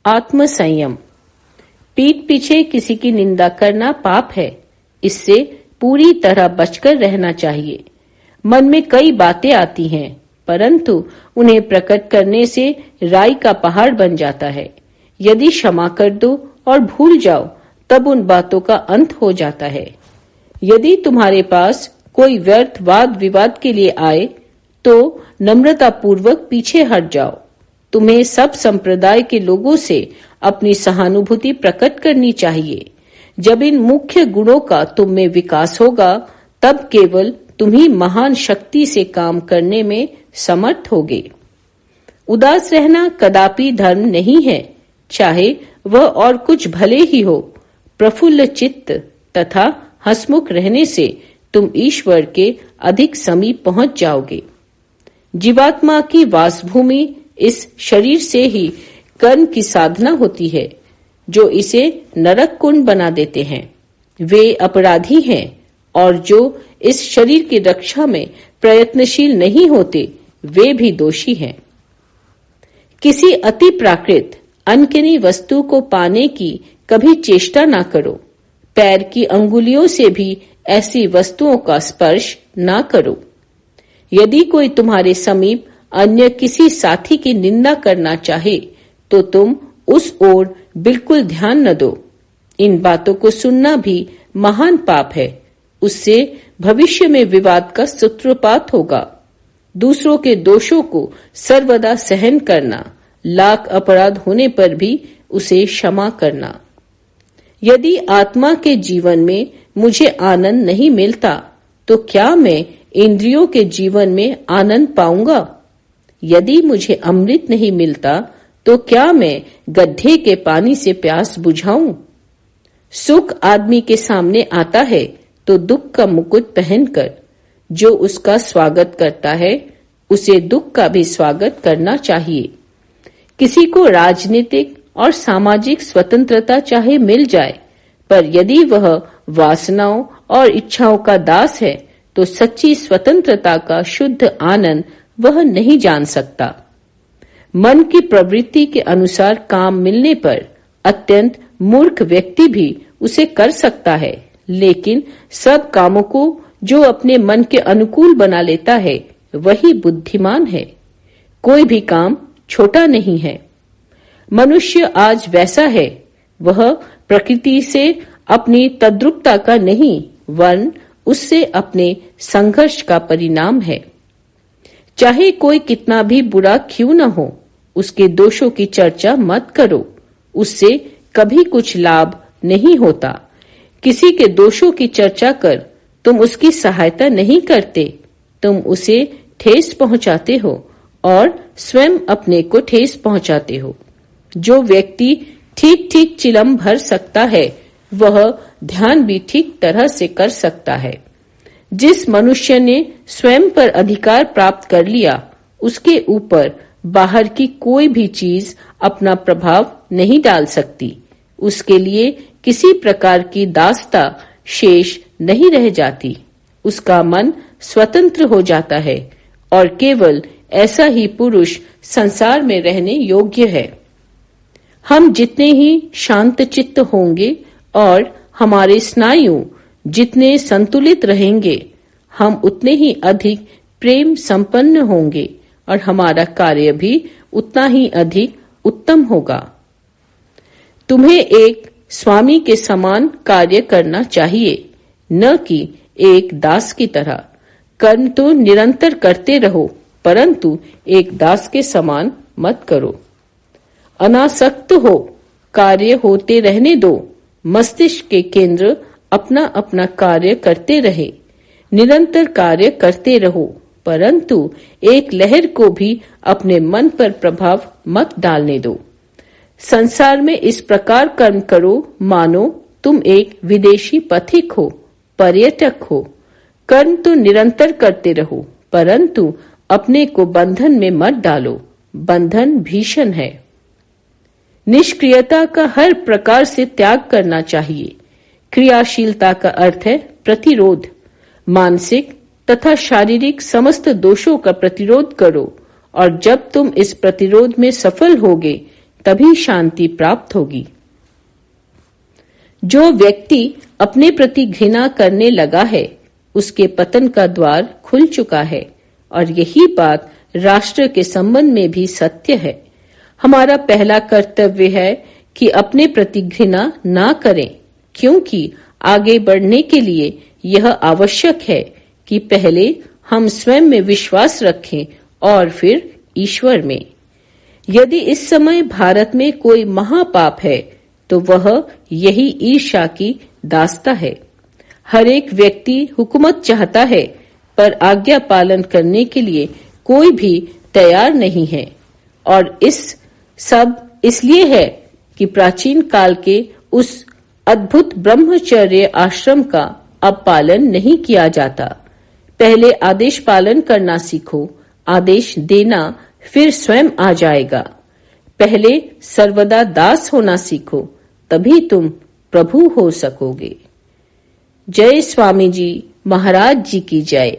आत्म संयम। पीठ पीछे किसी की निंदा करना पाप है, इससे पूरी तरह बचकर रहना चाहिए। मन में कई बातें आती हैं, परंतु उन्हें प्रकट करने से राई का पहाड़ बन जाता है। यदि क्षमा कर दो और भूल जाओ, तब उन बातों का अंत हो जाता है। यदि तुम्हारे पास कोई व्यर्थ वाद विवाद के लिए आए, तो नम्रता पूर्वक पीछे हट जाओ। तुम्हें सब संप्रदाय के लोगों से अपनी सहानुभूति प्रकट करनी चाहिए। जब इन मुख्य गुणों का तुम में विकास होगा, तब केवल तुम ही महान शक्ति से काम करने में समर्थ होगे। उदास रहना कदापि धर्म नहीं है, चाहे वह और कुछ भले ही हो। प्रफुल्ल चित्त तथा हंसमुख रहने से तुम ईश्वर के अधिक समीप पहुंच जाओगे। जीवात्मा की वासभूमि इस शरीर से ही कर्म की साधना होती है, जो इसे नरक कुंड बना देते हैं। वे अपराधी हैं, और जो इस शरीर की रक्षा में प्रयत्नशील नहीं होते, वे भी दोषी हैं। किसी अति प्राकृत अनकनी वस्तु को पाने की कभी चेष्टा ना करो। पैर की अंगुलियों से भी ऐसी वस्तुओं का स्पर्श ना करो। यदि कोई तुम्हारे समीप अन्य किसी साथी की निंदा करना चाहे, तो तुम उस ओर बिल्कुल ध्यान न दो। इन बातों को सुनना भी महान पाप है। उससे भविष्य में विवाद का सूत्रपात होगा। दूसरों के दोषों को सर्वदा सहन करना, लाख अपराध होने पर भी उसे क्षमा करना। यदि आत्मा के जीवन में मुझे आनंद नहीं मिलता, तो क्या मैं इंद्रियों के जीवन में आनंद पाऊंगा? यदि मुझे अमृत नहीं मिलता, तो क्या मैं गड्ढे के पानी से प्यास बुझाऊं? सुख आदमी के सामने आता है तो दुख का मुकुट पहनकर। जो उसका स्वागत करता है, उसे दुख का भी स्वागत करना चाहिए। किसी को राजनीतिक और सामाजिक स्वतंत्रता चाहे मिल जाए, पर यदि वह वासनाओं और इच्छाओं का दास है, तो सच्ची स्वतंत्रता का शुद्ध आनंद वह नहीं जान सकता। मन की प्रवृत्ति के अनुसार काम मिलने पर अत्यंत मूर्ख व्यक्ति भी उसे कर सकता है, लेकिन सब कामों को जो अपने मन के अनुकूल बना लेता है, वही बुद्धिमान है। कोई भी काम छोटा नहीं है। मनुष्य आज वैसा है, वह प्रकृति से अपनी तद्रुपता का नहीं, वरन उससे अपने संघर्ष का परिणाम है। चाहे कोई कितना भी बुरा क्यों न हो, उसके दोषों की चर्चा मत करो। उससे कभी कुछ लाभ नहीं होता। किसी के दोषों की चर्चा कर तुम उसकी सहायता नहीं करते, तुम उसे ठेस पहुंचाते हो और स्वयं अपने को ठेस पहुंचाते हो। जो व्यक्ति ठीक ठीक चिलम भर सकता है, वह ध्यान भी ठीक तरह से कर सकता है। जिस मनुष्य ने स्वयं पर अधिकार प्राप्त कर लिया, उसके ऊपर बाहर की कोई भी चीज अपना प्रभाव नहीं डाल सकती। उसके लिए किसी प्रकार की दास्ता शेष नहीं रह जाती। उसका मन स्वतंत्र हो जाता है, और केवल ऐसा ही पुरुष संसार में रहने योग्य है। हम जितने ही शांत चित्त होंगे और हमारे स्नायु जितने संतुलित रहेंगे, हम उतने ही अधिक प्रेम संपन्न होंगे और हमारा कार्य भी उतना ही अधिक उत्तम होगा। तुम्हें एक स्वामी के समान कार्य करना चाहिए, न कि एक दास की तरह। कर्म तो निरंतर करते रहो, परंतु एक दास के समान मत करो। अनासक्त हो, कार्य होते रहने दो। मस्तिष्क के केंद्र अपना अपना कार्य करते रहे। निरंतर कार्य करते रहो, परंतु एक लहर को भी अपने मन पर प्रभाव मत डालने दो। संसार में इस प्रकार कर्म करो मानो तुम एक विदेशी पथिक हो, पर्यटक हो। कर्म तो निरंतर करते रहो, परंतु अपने को बंधन में मत डालो। बंधन भीषण है। निष्क्रियता का हर प्रकार से त्याग करना चाहिए। क्रियाशीलता का अर्थ है प्रतिरोध। मानसिक तथा शारीरिक समस्त दोषों का प्रतिरोध करो, और जब तुम इस प्रतिरोध में सफल होगे, तभी शांति प्राप्त होगी। जो व्यक्ति अपने प्रति घृणा करने लगा है, उसके पतन का द्वार खुल चुका है और यही बात राष्ट्र के संबंध में भी सत्य है। हमारा पहला कर्तव्य है कि अपने प्रति घृणा ना करें, क्योंकि आगे बढ़ने के लिए यह आवश्यक है कि पहले हम स्वयं में विश्वास रखें और फिर ईश्वर में। यदि इस समय भारत में कोई महापाप है तो वह यही ईर्ष्या की दास्ता है। हर एक व्यक्ति हुकूमत चाहता है, पर आज्ञा पालन करने के लिए कोई भी तैयार नहीं है, और इस सब इसलिए है कि प्राचीन काल के उस अद्भुत ब्रह्मचर्य आश्रम का अब पालन नहीं किया जाता। पहले आदेश पालन करना सीखो, आदेश देना फिर स्वयं आ जाएगा। पहले सर्वदा दास होना सीखो, तभी तुम प्रभु हो सकोगे। जय स्वामी जी महाराज जी की जय।